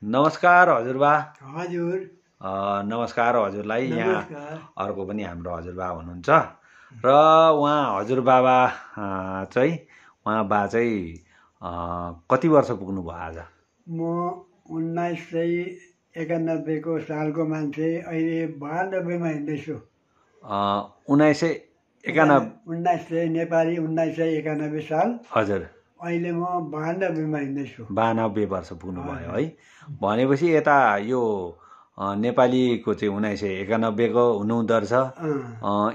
नमस्कार हजुरबा। हजुर नमस्कार हजुरलाई। यहाँ नमस्कार। अर्को पनि हाम्रो हजुरबा हुनुहुन्छ र उहाँ हजुरबाबा चाहिँ कति वर्ष पुग्नुभयो आज? म 1991 को सालको मान्छे, अहिले 92 मा हिँड्दैछु। 1991 नेपाली 1991 साल, हजुर, अहिले म 92 मा हिँड्दैछु। 92 वर्ष पुग्नुभयो है। भनेपछि यता यो नेपालीको चाहिँ 1991 को हुनुहुँदो रहेछ।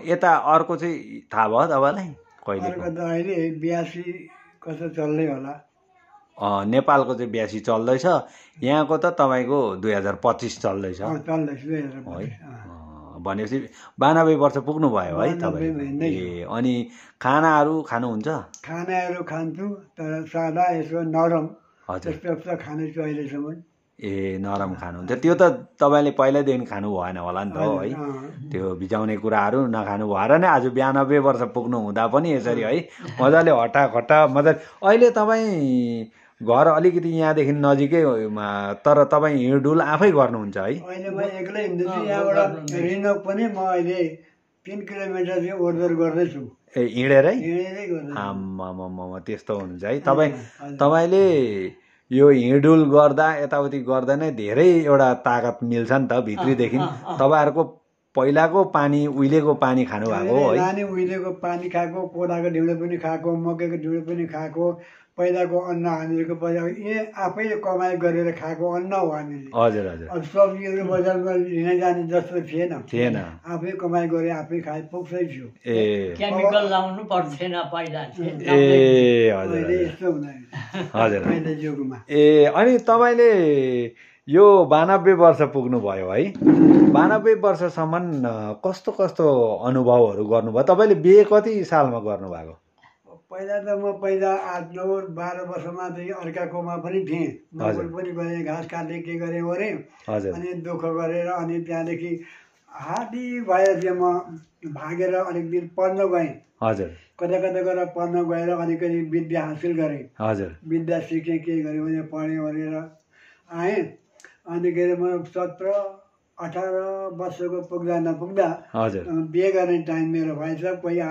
यता अर्को चाहिँ थाहा भयो तपाईँलाई कहिले? अर्को त अहिले 82 कस्तो चल्दै होला। नेपालको चाहिँ 82 चल्दैछ, यहाँको त तपाईँको 2025 चल्दैछ है। भनेपछि 92 वर्ष पुग्नुभयो है तपाईँ। ए, अनि खानाहरू खानुहुन्छ? खानाहरू खान्छु, तर सादा यसो नरम हजुर, त्यस्तो खानेछु अहिलेसम्म। ए, नरम खानुहुन्छ। त्यो त तपाईँले पहिल्यैदेखि खानु भएन होला नि त है। त्यो भिजाउने कुराहरू नखानु भएर नै आज 92 वर्ष पुग्नु हुँदा पनि यसरी है मजाले हट्टाखट्टा मजाले। अहिले तपाईँ घर अलिकति यहाँदेखि नजिकै, तर तपाईँ हिँडडुल आफै गर्नुहुन्छ है? अहिले म एक्लै हिँड्दैछु। यहाँबाट रिनोक पनि म अहिले 3 किलोमिटर चाहिँ ओहोरदोहोर गर्दैछु। ए, हिँडेरै? हिँडेरै गर्दैछु। आम्मामामा, त्यस्तो हुन्छ है। तपाईँले यो हिँडुल गर्दा यताउति गर्दा नै धेरै एउटा ताकत मिल्छ नि त भित्रीदेखि। तपाईँहरूको पहिलाको पानी, उहिलेको पानी खानुभएको है? नानी उहिलेको पानी खाएको, कोदाको ढिँडो पनि खाएको, मकैको ढिँडो पनि खाएको। पहिलाको अन्न हामीहरूको पहिला आफैले कमाइ गरेर खाएको अन्न हो हामीले। हजुर हजुर। अब सब्जीहरू बजारमा लिन जाने जस्तो थिएन। आफै कमाइ गरे आफै खाए पुग्छै छु। ए, केमिकल लाउनु पर्दैन पहिला। ए, हजुर यस्तो हुँदैन हजुर। अहिले युगमा। ए, अनि तपाईँले यो 92 वर्ष पुग्नुभयो है। 92 वर्षसम्म कस्तो कस्तो अनुभवहरू गर्नुभयो? तपाईँले बिहे कति सालमा गर्नुभएको? पहिला त म 8, 9, 12 वर्षमा चाहिँ अर्काकोमा पनि थिएँ। नोकरी पनि गरेँ, घाँस काटेँ, के गरेँ अनि दुःख गरेर अनि त्यहाँदेखि हाती भएर चाहिँ म भागेर अलिक दिन पढ्न गएँ। हजुर, कता कता गएर पढ्न गएर अलिकति विद्या हासिल गरेँ। हजुर, विद्या सिकेँ, के गरेँ भने पढेँ भनेर आएँ। अनि के अरे म 17, 18 वर्षको पुग्दा नपुग्दा बिहे गर्ने टाइम मेरो भएछ। कोही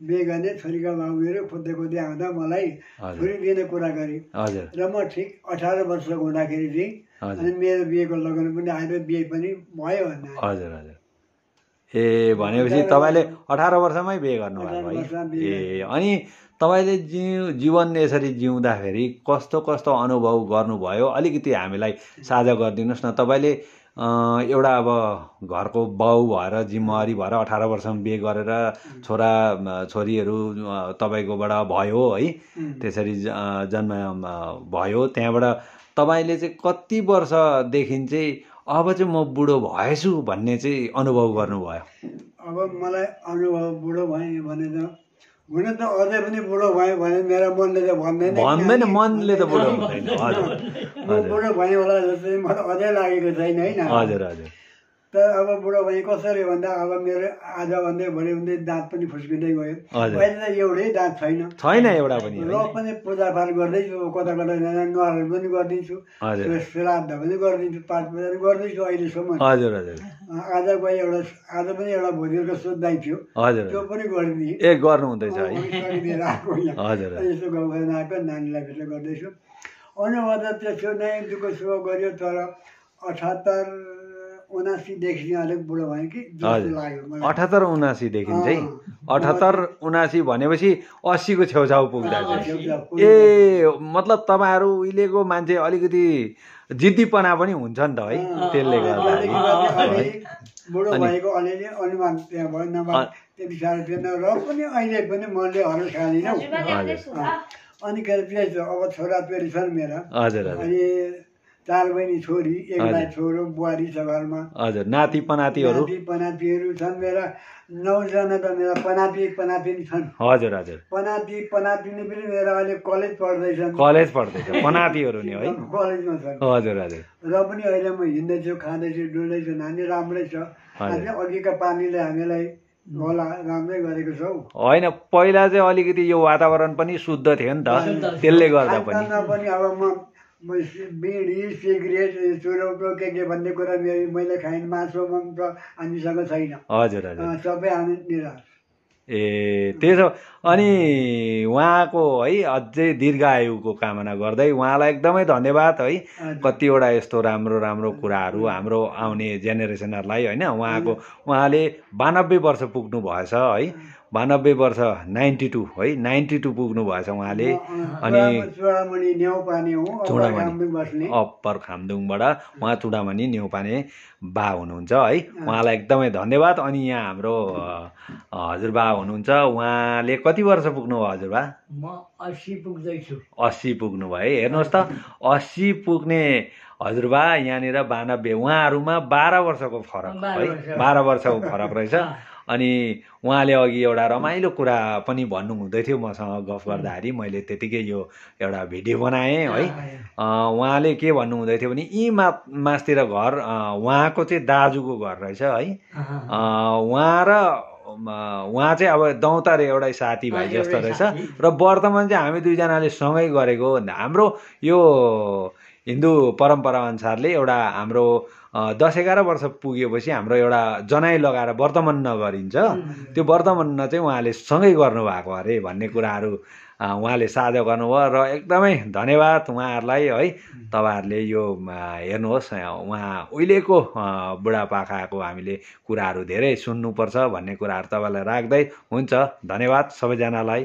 बिहे गर्ने छोरीका बाबुहरू खोज्दै खोज्दै आउँदा मलाई छोरी दिने कुरा गरे र म ठिक 18 वर्षको हुँदाखेरि चाहिँ अनि मेरो बिहेको लगन पनि आएर बिहे पनि भयो भन्ने। हजुर हजुर। ए, भनेपछि तपाईँले 18 वर्षमै बिहे गर्नुभएको है? ए, अनि तपाईँले जीवन यसरी जिउँदाखेरि कस्तो कस्तो अनुभव गर्नुभयो अलिकति हामीलाई साझा गरिदिनुहोस् न। तपाईँले एउटा अब घरको बाउ भएर जिम्मेवारी भएर 18 वर्षमा बिहे गरेर छोरीहरू तपाईँकोबाट भयो है, त्यसरी जन्म भयो। त्यहाँबाट तपाईँले चाहिँ कति वर्षदेखि चाहिँ अब चाहिँ म बुढो भएछु भन्ने चाहिँ अनुभव गर्नुभयो? अब मलाई अनुभव बुढो भएँ भने त हुन त अझै पनि बुढो भयो भने मेरो मनले त भन्दैन। मनले त बुढो हुँदैन। म बुढो भएँ होला जस्तो मलाई अझै लागेको छैन होइन। हजुर हजुर। तर अब बुढो भएँ कसरी भन्दा अब मेरो आज भन्दै भोलि भन्दै दाँत पनि फुस्किँदै गयो। अहिले त एउटै दाँत छैन एउटा पनि। र पनि पूजापाठ गर्दैछु, कता कता नुहार पनि गरिदिन्छु, श्राद्ध पनि गरिदिन्छु, पाठ पूजा पनि गर्दैछु अहिलेसम्म। हजुर हजुर। आज पनि एउटा भोलिको सोध्दै थियो, त्यो पनि गरिदिएँ। ए, गर्नुहुँदैछ है? हजुर। यसो गाउँघरमा आएको नानीलाई भेट गर्दैछु। अनुभव त त्यसो नै दुःख सुख गऱ्यो। तर 78, 79 देखि अलिक बुढो भयो कि जस्तो लाग्यो मलाई। 78, 79 देखि चाहिँ 78, 79 भनेपछि 80 को छेउछाउ पुग्दा चाहिँ। ए, मतलब तपाईँहरू उहिलेको मान्छे अलिकति जिद्दीपना पनि हुन्छ नि त है, त्यसले गर्दा बुढो भएको अलिअलि अनुमान त्यहाँ भयो। नभए त्यति साह्रो थिएन र पनि अहिले पनि मनले हरेस खाँदिनँ। अनि के अरे अब छोराछोरी छन् मेरा। अनि 4 बहिनी छोरी, 1 छोरो, बुहारी छ घरमा। हजुर। नाति पनातिहरू छन् मेरा 9 जना त मेरा पनाति छन्। हजुर हजुर। पनातिनी पनि मेरा अहिले कलेज पढ्दैछन्। पनातिहरू नि है? कलेजमा छन्। हजुर हजुर। र पनि अहिले म हिँड्दैछु, खाँदैछु, डुल्दैछु। नानी राम्रै छ। अघिका पानीले हामीलाई होला राम्रै गरेको छौ। होइन, पहिला चाहिँ अलिकति यो वातावरण पनि शुद्ध थियो नि त, त्यसले गर्दा पनि। अब म बिडी सिगरेट चुरोटो के भन्ने कुरा मैले खाइन मासु मांस हामीसँग छैन। हजुर हजुर सबै हामी निराश। ए त्यसो अनि उहाँको है अझै दीर्घायुको कामना गर्दै उहाँलाई एकदमै धन्यवाद है। कतिवटा यस्तो राम्रो राम्रो कुराहरू हाम्रो आउने जेनेरेसनहरूलाई होइन उहाँले 92 वर्ष पुग्नु भएछ है। 92 वर्ष 92 है 92 पुग्नु भएछ उहाँले। अनि चुडामणि अप्पर खामदुङबाट उहाँ चुडामणि न्यौपाने बा हुनुहुन्छ है। उहाँलाई एकदमै धन्यवाद। अनि यहाँ हाम्रो हजुरबा हुनुहुन्छ, उहाँले कति वर्ष पुग्नु भयो हजुरबा? म 80 पुग्दैछु। 80 पुग्नु भयो है। हेर्नुहोस् त 80 पुग्ने हजुरबा यहाँनिर 92, उहाँहरूमा 12 वर्षको फरक है। 12 वर्षको फरक रहेछ। अनि उहाँले अघि एउटा रमाइलो कुरा पनि भन्नु हुँदै थियो मसँग गफ गर्दाखेरि, मैले त्यतिकै यो एउटा भिडियो बनाएँ है। उहाँले के भन्नु हुँदै थियो भने यी मासतिर घर उहाँको चाहिँ दाजुको घर रहेछ है। उहाँ चाहिँ अब दौतारे एउटै साथीभाइ जस्तो रहेछ। र वर्तमान चाहिँ हामी दुईजनाले सँगै गरेको हाम्रो यो हिन्दू परम्परा अनुसारले एउटा हाम्रो 10-11 वर्ष पुगेपछि हाम्रो एउटा जनाई लगाएर वर्तमान गरिन्छ। त्यो वर्तमान चाहिँ उहाँले सँगै गर्नुभएको अरे भन्ने कुराहरू उहाँले साझा गर्नुभयो। र एकदमै धन्यवाद उहाँहरूलाई है। तपाईँहरूले यो हेर्नुहोस्, उहाँ उहिलेको बुढापाकाको हामीले कुराहरू धेरै सुन्नुपर्छ भन्ने कुराहरू तपाईँलाई राख्दै हुन्छ। धन्यवाद सबैजनालाई।